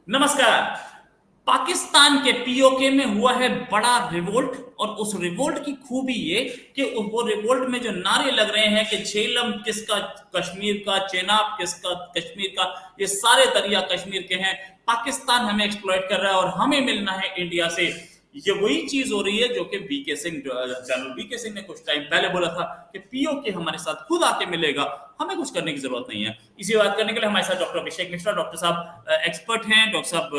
नमस्कार। पाकिस्तान के पीओके में हुआ है बड़ा रिवोल्ट। और उस रिवोल्ट की खूबी ये कि वो रिवोल्ट में जो नारे लग रहे हैं कि झेलम किसका कश्मीर का, चेनाब किसका कश्मीर का, ये सारे दरिया कश्मीर के हैं। पाकिस्तान हमें एक्सप्लॉइट कर रहा है और हमें मिलना है इंडिया से। ये वही चीज हो रही है जो कि BK Singh, general BK Singh ने कुछ टाइम पहले बोला था कि पीओके हमारे साथ खुद आके मिलेगा, हमें कुछ करने की जरूरत नहीं है। इसी बात करने के लिए हमारे साथ डॉक्टर अभिषेक मिश्रा, डॉक्टर साहब एक्सपर्ट हैं। डॉक्टर साहब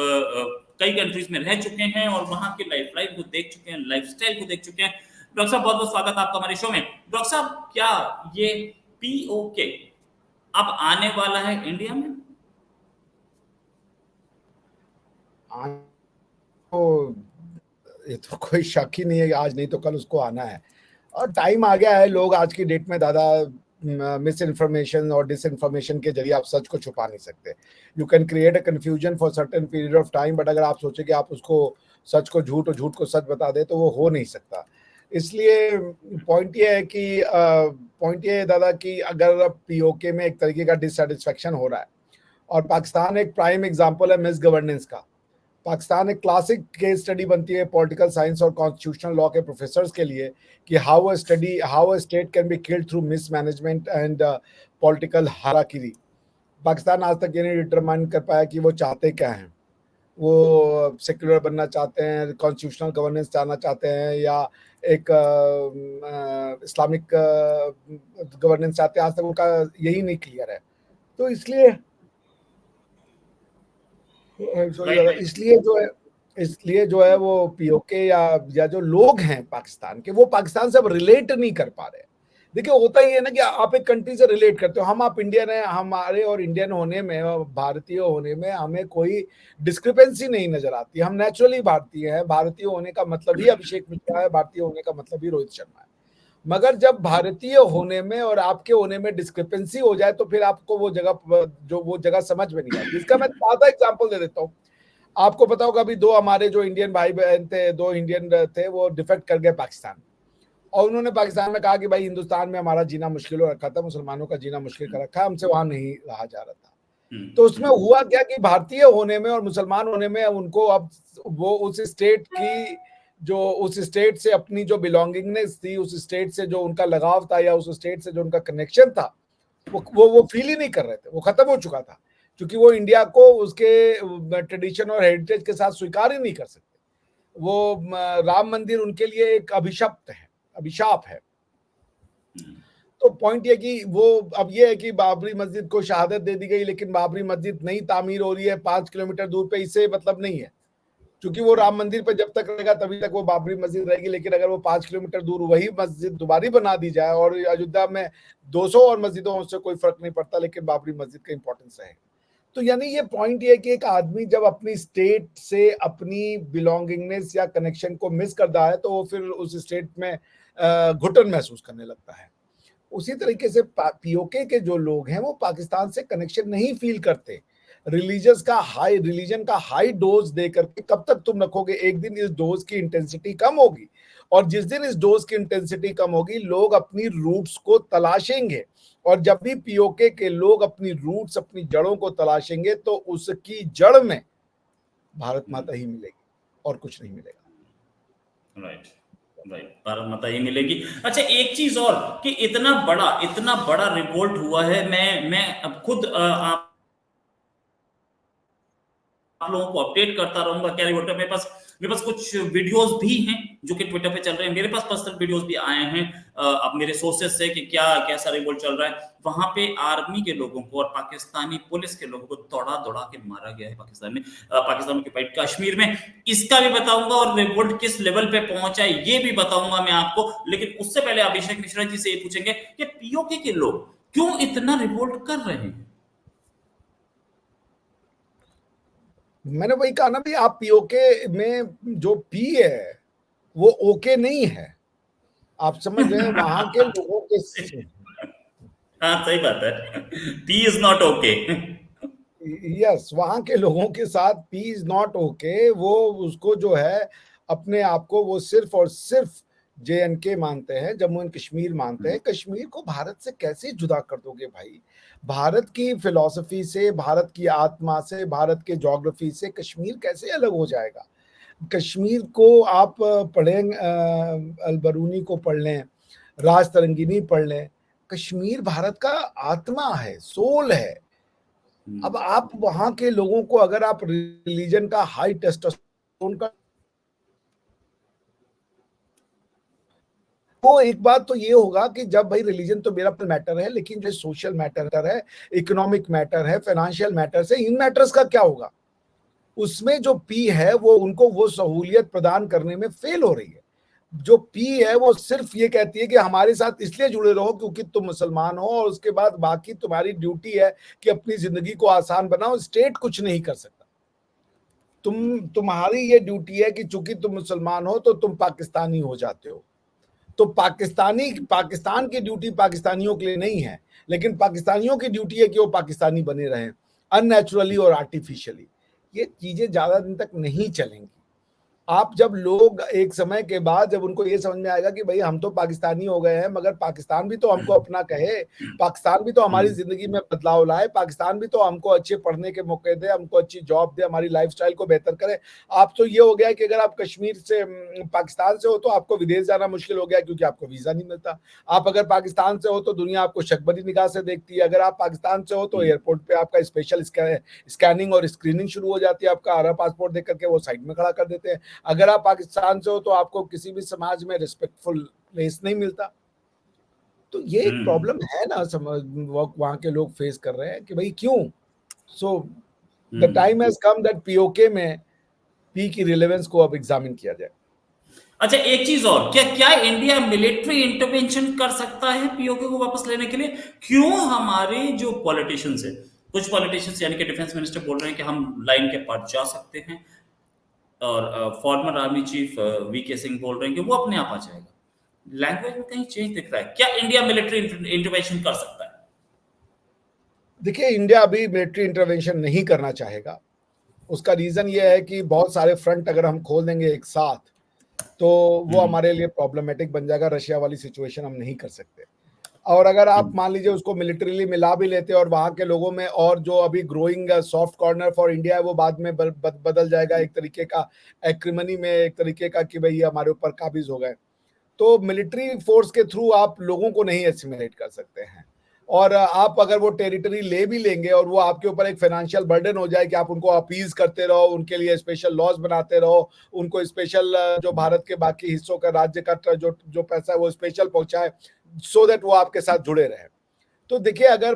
कई कंट्रीज में रह चुके हैं और वहां की लाइफ लाइफ को देख चुके हैं, लाइफ स्टाइल को देख चुके हैं। डॉक्टर साहब बहुत बहुत स्वागत आपका हमारे शो में। डॉक्टर साहब, क्या ये पीओके अब आने वाला है इंडिया में? तो ये तो कोई शक ही नहीं है कि आज नहीं तो कल उसको आना है और टाइम आ गया है। लोग आज की डेट में दादा मिस इन्फॉर्मेशन और डिस इन्फॉर्मेशन के जरिए आप सच को छुपा नहीं सकते। You can create a confusion for certain period of time, but अगर आप सोचे कि आप उसको सच को झूठ और झूठ को सच बता दे तो वो हो नहीं सकता। इसलिए पॉइंट ये है दादा कि अगर पीओके में एक तरीके का डिससेटिस्फेक्शन हो रहा है और पाकिस्तान एक प्राइम एग्जांपल है मिस गवर्नेंस का। पाकिस्तान एक क्लासिक केस स्टडी बनती है पॉलिटिकल साइंस और कॉन्स्टिट्यूशनल लॉ के प्रोफेसर्स के लिए कि how a state can be killed through mismanagement and political हाराकिरी। Pakistan आज तक ये नहीं डिटरमाइन कर पाया कि वो चाहते क्या हैं। वो सेक्युलर बनना चाहते हैं, कॉन्स्टिट्यूशनल गवर्नेंस चाहना चाहते हैं, या एक इस्लामिक गवर्नेंस चाहते हैं। आज तक उनका यही नहीं क्लियर है। तो राइट, राइट। इसलिए जो है वो पीओके या जो लोग हैं पाकिस्तान के, वो पाकिस्तान से अब रिलेट नहीं कर पा रहे। देखिए, होता ही है ना कि आप एक कंट्री से रिलेट करते हो। आप इंडियन है, हमारे और इंडियन होने में और भारतीय होने में हमें कोई डिस्क्रिपेंसी नहीं नजर आती। हम नेचुरली भारतीय हैं। भारतीय होने का मतलब ही अभिषेक मिश्रा है, भारतीय होने का मतलब ही रोहित शर्मा है। मगर जब भारतीय होने में और आपके होने में डिस्क्रिपेंसी हो जाए तो फिर आपको वो जगह समझ में नहीं आती। इसका मैं सादा एग्जांपल दे देता हूँ। आपको पता होगा, अभी दो हमारे जो इंडियन भाई बहन थे, दो इंडियन थे, वो डिफेक्ट कर गए पाकिस्तान। और उन्होंने पाकिस्तान में कहा कि भाई हिंदुस्तान में हमारा जीना मुश्किल हो रखा था, मुसलमानों का जीना मुश्किल कर रखा है, हमसे वहां नहीं रहा जा रहा था। तो उसमें हुआ क्या कि भारतीय होने में और मुसलमान होने में उनको अब वो उस स्टेट से अपनी जो बिलोंगिंगनेस थी, उस स्टेट से जो उनका लगाव था या उस स्टेट से जो उनका कनेक्शन था, वो फील ही नहीं कर रहे थे। वो खत्म हो चुका था, क्योंकि वो इंडिया को उसके ट्रेडिशन और हेरिटेज के साथ स्वीकार ही नहीं कर सकते। वो राम मंदिर उनके लिए एक अभिशाप है। तो पॉइंट ये कि वो अब ये है कि बाबरी मस्जिद को शहादत दे दी गई, लेकिन बाबरी मस्जिद नई तामीर हो रही है 5 किलोमीटर दूर पे, इससे मतलब नहीं है। क्योंकि वो राम मंदिर पे जब तक रहेगा तभी तक वो बाबरी मस्जिद रहेगी। लेकिन अगर वो 5 किलोमीटर दूर वही मस्जिद दोबारा बना दी जाए, और अयोध्या में 200 और मस्जिदों से कोई फर्क नहीं पड़ता, लेकिन बाबरी मस्जिद का इंपॉर्टेंस है। तो यानी ये पॉइंट ये है कि एक आदमी जब अपनी स्टेट से अपनी बिलोंगिंगनेस या कनेक्शन को मिस करता है तो वो फिर उस स्टेट में घुटन महसूस करने लगता है। उसी तरीके से पीओके के जो लोग हैं वो पाकिस्तान से कनेक्शन नहीं फील करते। रिलीजन का हाई डोज दे करके कब तक तुम रखोगे? एक दिन इस डोज की इंटेंसिटी कम होगी, और जिस दिन इस डोज की इंटेंसिटी कम होगी, लोग अपनी रूट्स को तलाशेंगे। और जब भी पीओके के लोग अपनी रूट्स, अपनी जड़ों को तलाशेंगे, तो उसकी जड़ में भारत माता ही मिलेगी और कुछ नहीं मिलेगा। Right, right. भारत माता ही मिलेगी। अच्छा, एक चीज और कि इतना बड़ा रिवोल्ट हुआ है। मैं अब खुद आप लोगों को अपडेट करता रहूंगा क्या रिवोल्ट। मेरे पास कुछ वीडियोस भी हैं जो कि ट्विटर पे चल रहे हैं। मेरे पास पर्सनल वीडियोस भी आए हैं अब मेरे सोर्सेज से कि क्या कैसा रिवोल्ट चल रहा है वहां पे। आर्मी के लोगों को और पाकिस्तानी पुलिस के लोगों को दौड़ा दौड़ा के मारा गया है पाकिस्तान में, पाकिस्तान के पाइट कश्मीर में। इसका भी बताऊंगा और रिवोल्ट किस लेवल पे पहुंचा है ये भी बताऊंगा मैं आपको। लेकिन उससे पहले अभिषेक मिश्रा जी से ये पूछेंगे कि पीओके के लोग क्यों इतना रिवोल्ट कर रहे हैं। मैंने वही कहा ना भी, आप पीओके में जो पी है वो ओके नहीं है। आप समझ रहे हैं? वहां के लोगों के हाँ, सही बात है। P is not okay. Yes, वहां के लोगों के साथ पी इज नॉट ओके। वो उसको जो है, अपने आप को वो सिर्फ और सिर्फ JNK मानते हैं, जम्मू एंड कश्मीर मानते हैं, कश्मीर को भारत से कैसे जुदा कर दोगे भाई? भारत की फिलॉसफी से, भारत की आत्मा से, भारत के ज्योग्राफी से कश्मीर कैसे अलग हो जाएगा? कश्मीर को आप पढ़ें, अलबरूनी को पढ़ लें, राज तरंगिनी पढ़ लें, कश्मीर भारत का आत्मा है, सोल है। अब आप वहां के लोगों को अगर आप रिलीजन का हाई टेस्टोस्टेरोन का, तो एक बात तो ये होगा कि जब भाई रिलीजन तो मेरा मैटर है, लेकिन जो सोशल मैटर है, इकोनॉमिक मैटर है, फाइनेंशियल मैटर है, इन मैटर्स का क्या होगा? उसमें जो पी है वो उनको वो सहूलियत प्रदान करने में फेल हो रही है। जो पी है वो सिर्फ ये कहती है कि हमारे साथ इसलिए जुड़े रहो क्योंकि तुम मुसलमान हो, और उसके बाद बाकी तुम्हारी ड्यूटी है कि अपनी जिंदगी को आसान बनाओ। स्टेट कुछ नहीं कर सकता। तुम्हारी ये ड्यूटी है कि चूंकि तुम मुसलमान हो तो तुम पाकिस्तानी हो जाते हो। तो पाकिस्तान की ड्यूटी पाकिस्तानियों के लिए नहीं है, लेकिन पाकिस्तानियों की ड्यूटी है कि वो पाकिस्तानी बने रहें अननेचुरली और आर्टिफिशियली। ये चीजें ज्यादा दिन तक नहीं चलेंगी। आप जब लोग एक समय के बाद जब उनको ये समझ में आएगा कि भाई हम तो पाकिस्तानी हो गए हैं, मगर पाकिस्तान भी तो हमको अपना कहे, पाकिस्तान भी तो हमारी जिंदगी में बदलाव लाए, पाकिस्तान भी तो हमको अच्छे पढ़ने के मौके दे, हमको अच्छी जॉब दे, हमारी लाइफस्टाइल को बेहतर करे। आप तो ये हो गया कि अगर आप कश्मीर से पाकिस्तान से हो तो आपको विदेश जाना मुश्किल हो गया क्योंकि आपको वीजा नहीं मिलता। आप अगर पाकिस्तान से हो तो दुनिया आपको शकबरी निगाह से देखती है। अगर आप पाकिस्तान से हो तो एयरपोर्ट पे आपका स्पेशल स्कैनिंग और स्क्रीनिंग शुरू हो जाती है। आपका आरा पासपोर्ट देख करके वो साइड में खड़ा कर देते हैं। अगर आप पाकिस्तान से हो तो आपको किसी भी समाज में रिस्पेक्टफुल प्लेस नहीं मिलता। तो ये एक प्रॉब्लम है ना, वहां के लोग फेस कर रहे हैं कि भाई क्यों। So the time has come that PoK में पी की रिलेवेंस को अब एग्जामिन किया जाए। अच्छा, एक चीज और, क्या इंडिया मिलिट्री इंटरवेंशन कर सकता है पीओके को वापस लेने के लिए? क्यों हमारे जो पॉलिटिशियंस है, कुछ पॉलिटिशियंस यानी कि डिफेंस मिनिस्टर बोल रहे हैं कि हम लाइन के पार जा सकते हैं, और former army chief VK Singh बोल रहे हैं कि वो अपने आप आ जाएगा। लैंग्वेज में कहीं चेंज दिख रहा है। क्या इंडिया मिलिट्री इंटरवेंशन कर सकता है? देखिए, इंडिया अभी मिलिट्री इंटरवेंशन नहीं करना चाहेगा। उसका रीजन ये है कि बहुत सारे फ्रंट अगर हम खोल देंगे एक साथ तो वो हमारे लिए प्रॉब्लमेटिक बन जाएगा। रशिया वाली सिचुएशन हम नहीं कर सकते। और अगर आप मान लीजिए उसको मिलिट्रीली मिला भी लेते और वहां के लोगों में और जो अभी growing soft corner for India है वो बाद में बदल जाएगा एक तरीके का एक्रिमनी में, एक तरीके का कि भाई हमारे ऊपर काबिज हो गए। तो मिलिट्री फोर्स के थ्रू आप लोगों को नहीं एसिमिलेट कर सकते हैं। और आप अगर वो टेरिटरी ले भी लेंगे और वो आपके ऊपर एक फाइनेंशियल बर्डन हो जाए कि आप उनको अपीज करते रहो, उनके लिए स्पेशल लॉज बनाते रहो, उनको स्पेशल जो भारत के बाकी हिस्सों का राज्य का जो पैसा है वो स्पेशल पहुंचाए, सो दैट वो आपके साथ जुड़े रहे। तो देखिए, अगर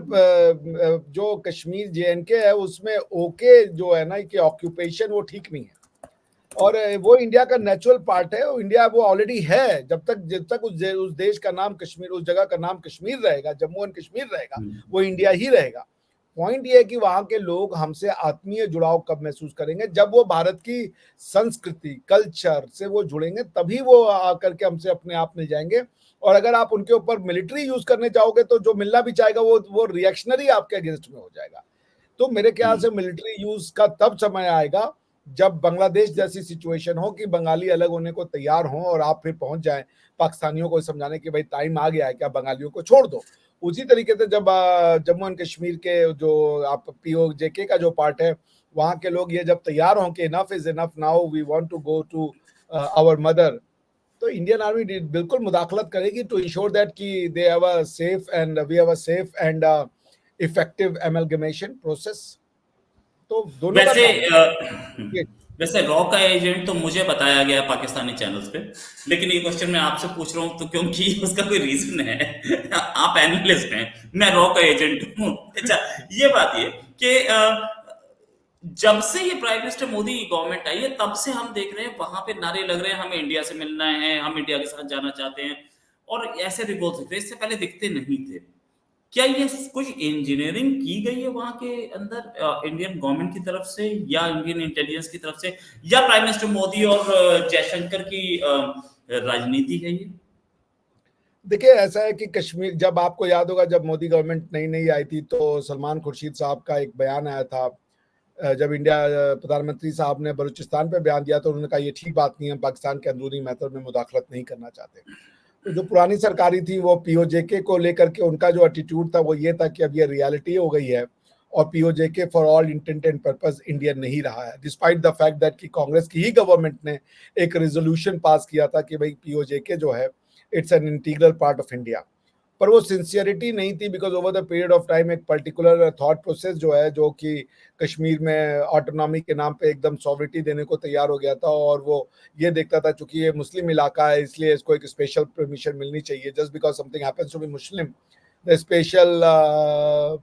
जो कश्मीर JNK है उसमें ओके जो है ना कि ऑक्यूपेशन वो ठीक नहीं है, और वो इंडिया का नेचुरल पार्ट है। इंडिया वो ऑलरेडी है। जब तक उस देश का नाम कश्मीर, उस जगह का नाम कश्मीर रहेगा, जम्मू एंड कश्मीर रहेगा, वो इंडिया ही रहेगा। पॉइंट ये है कि वहां के लोग हमसे आत्मीय जुड़ाव कब महसूस करेंगे? जब वो भारत की संस्कृति कल्चर से वो जुड़ेंगे, तभी वो आकर के हमसे अपने आप मिल जाएंगे। और अगर आप उनके ऊपर मिलिट्री यूज करने चाहोगे तो जो मिलना भी चाहेगा वो रिएक्शनरी आपके अगेंस्ट में हो जाएगा। तो मेरे ख्याल से मिलिट्री यूज का तब समय आएगा जब बांग्लादेश जैसी सिचुएशन हो कि बंगाली अलग होने को तैयार हो और आप फिर पहुंच जाएं पाकिस्तानियों को समझाने कि भाई टाइम आ गया है कि आप बंगालियों को छोड़ दो। उसी तरीके से जब जम्मू एंड कश्मीर के जो आप POJK का जो पार्ट है, वहां के लोग ये जब तैयार हों कि enough is enough, now we want to go to our mother, तो इंडियन आर्मी बिल्कुल मुदाखलत करेगी टू इंश्योर दैट कि they have a safe and we have a safe and effective amalgamation process. तो दोनों का वैसे काम है। वैसे रॉ का एजेंट तो मुझे बताया गया पाकिस्तानी चैनल्स पे, लेकिन ये क्वेश्चन मैं आपसे पूछ रहा हूँ तो क्योंकि उसका कोई रीजन है। आप एनालिस्ट हैं, मैं रॉ का एजेंट हूँ। अच्छा, ये बात ये कि जब से ये प्राइम मिनिस्टर मोदी की गवर्नमेंट आई है तब से हम देख रहे हैं वहां पे नारे लग रहे हैं हमें इंडिया से मिलना है, हम इंडिया के साथ जाना चाहते हैं, और ऐसे रिपोर्ट दिखते हैं। इससे पहले दिखते नहीं थे। क्या ये कुछ इंजीनियरिंग की गई है वहां के अंदर इंडियन गवर्नमेंट की तरफ से या इंडियन इंटेलिजेंस की तरफ से, या प्राइम मिनिस्टर मोदी और जयशंकर की राजनीति है ये? देखिए, ऐसा है कि कश्मीर, जब आपको याद होगा जब मोदी गवर्नमेंट नई नई आई थी तो सलमान खुर्शीद साहब का एक बयान आया था जब इंडिया प्रधानमंत्री साहब ने बलूचिस्तान पे बयान दिया तो उन्होंने कहा ये ठीक बात नहीं है, पाकिस्तान के अंदरूनी मैटर में मुदाखलत नहीं करना चाहते। तो जो पुरानी सरकारी थी वो पीओजेके को लेकर के उनका जो एटीट्यूड था वो ये था कि अब ये रियलिटी हो गई है और PoJK for all intent and purpose Indian नहीं रहा है, डिस्पाइट द फैक्ट दैट कि कांग्रेस की ही गवर्नमेंट ने एक रेजोल्यूशन पास किया था कि भाई पीओजेके जो है it's an integral part of India. पर वो सिंसियरिटी नहीं थी, because over the period of time एक पर्टिकुलर थॉट प्रोसेस जो है, जो कि कश्मीर में ऑटोनॉमी के नाम पे एकदम सॉवरिटी देने को तैयार हो गया था, और वो ये देखता था चूंकि ये मुस्लिम इलाका है इसलिए इसको एक स्पेशल परमिशन मिलनी चाहिए, just because something happens to be Muslim the special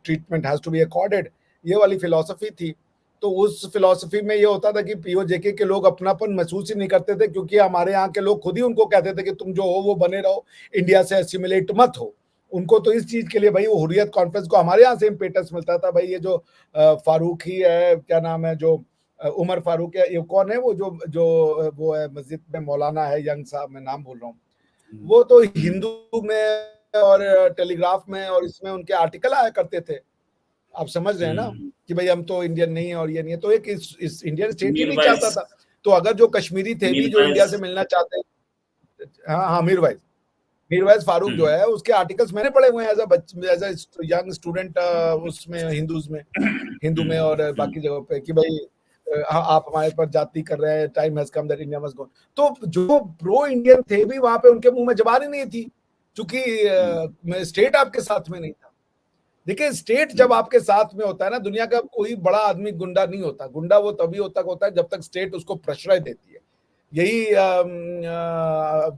treatment has to be accorded. ये वाली फिलॉसफी थी। तो उस फिलॉसफी में ये होता था कि पीओजेके के लोग अपनापन महसूस ही नहीं करते थे, क्योंकि हमारे यहाँ के लोग खुद ही उनको कहते थे कि तुम जो हो वो बने रहो, इंडिया से एसिमिलेट मत हो। उनको तो इस चीज के लिए भाई वो हुर्रियत कॉन्फ्रेंस को हमारे यहाँ से इम्पेटस मिलता था। भाई ये जो फारूक ही है, क्या नाम है, जो उमर फारूक है, ये कौन है, वो जो वो है मस्जिद में मौलाना है, यंग साहब, मैं नाम भूल रहा हूँ, वो तो हिंदू में और टेलीग्राफ में और इसमें उनके आर्टिकल आया करते थे। आप समझ रहे हैं ना कि भाई हम तो इंडियन नहीं है और ये नहीं है। तो एक इस इंडियन स्टेट ही नहीं चाहता था। तो अगर जो कश्मीरी थे भी जो इंडिया से मिलना चाहते हैं, हाँ मीरवाइज फारूक जो है उसके आर्टिकल्स मैंने पढ़े हुए हैं एज अ यंग स्टूडेंट, उसमें हिंदू में और बाकी जगहों पे, कि भाई आप हमारे पर जाति कर रहे हैं, time has come that India must go. तो जो प्रो इंडियन थे भी वहां पे उनके मुंह में जबान ही नहीं थी, क्योंकि स्टेट आपके साथ में नहीं था। देखिए स्टेट जब आपके साथ में होता है ना, दुनिया का कोई बड़ा आदमी गुंडा नहीं होता। गुंडा वो तभी होता है जब तक स्टेट उसको प्रश्रय देती है। यही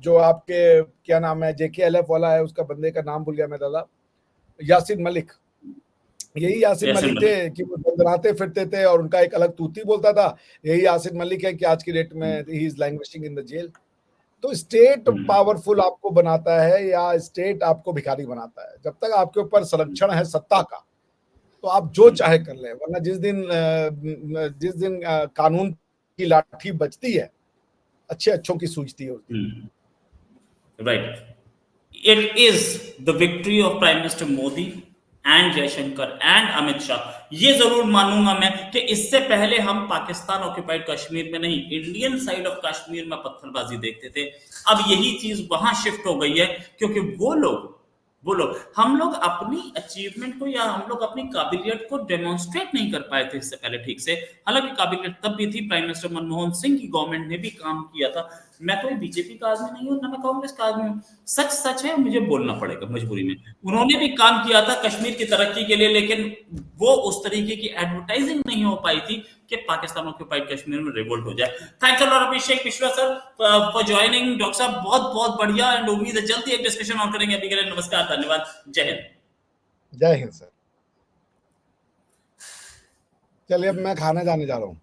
जो आपके क्या नाम है JKLF वाला है, उसका बंदे का नाम भूल गया मैं दादा, यासिन मलिक। यही यासिन मलिक थे कि वो दंदनाते फिरते थे और उनका एक अलग तूती बोलता था। यही यासिन मलिक है कि आज की डेट में he is languishing in the jail. तो स्टेट पावरफुल आपको बनाता है या स्टेट आपको भिखारी बनाता है? जब तक आपके ऊपर संरक्षण है सत्ता का तो आप जो चाहे कर ले, वरना जिस दिन कानून की लाठी बचती है, अच्छों की सूझती है उस दिन। Right. It is the victory of Prime Minister Modi and Jaishankar and Amit Shah. ये जरूर मानूंगा मैं कि इससे पहले हम पाकिस्तान ऑक्यूपाइड कश्मीर में नहीं, इंडियन साइड ऑफ कश्मीर में पत्थरबाजी देखते थे। अब यही चीज वहां शिफ्ट हो गई है, क्योंकि वो लोग हम लोग अपनी अचीवमेंट को या हम लोग अपनी काबिलियत को डेमोन्स्ट्रेट नहीं कर पाए थे इससे पहले ठीक से। हालांकि काबिलियत तब भी थी, प्राइम मिनिस्टर मनमोहन सिंह की गवर्नमेंट ने भी काम किया था। मैं कोई बीजेपी का आदमी नहीं हूं, ना मैं कांग्रेस का आदमी हूं। सच है, मुझे बोलना पड़ेगा मजबूरी में। उन्होंने भी काम किया था कश्मीर की तरक्की के लिए, लेकिन वो उस तरीके की एडवर्टाइजिंग नहीं हो पाई थी कि पाकिस्तान ऑक्यूपाइड कश्मीर में रिवोल्ट हो जाए। Thanks a lot Abhishek Mishra sir for joining. Doctor साहब बहुत बढ़िया, एंड उम्मीद है जल्दी एक डिस्कशन और करेंगे। अभी के लिए नमस्कार, धन्यवाद, जय हिंद। जय हिंद सर। चलिए अब मैं खाना जाने जा रहा हूँ।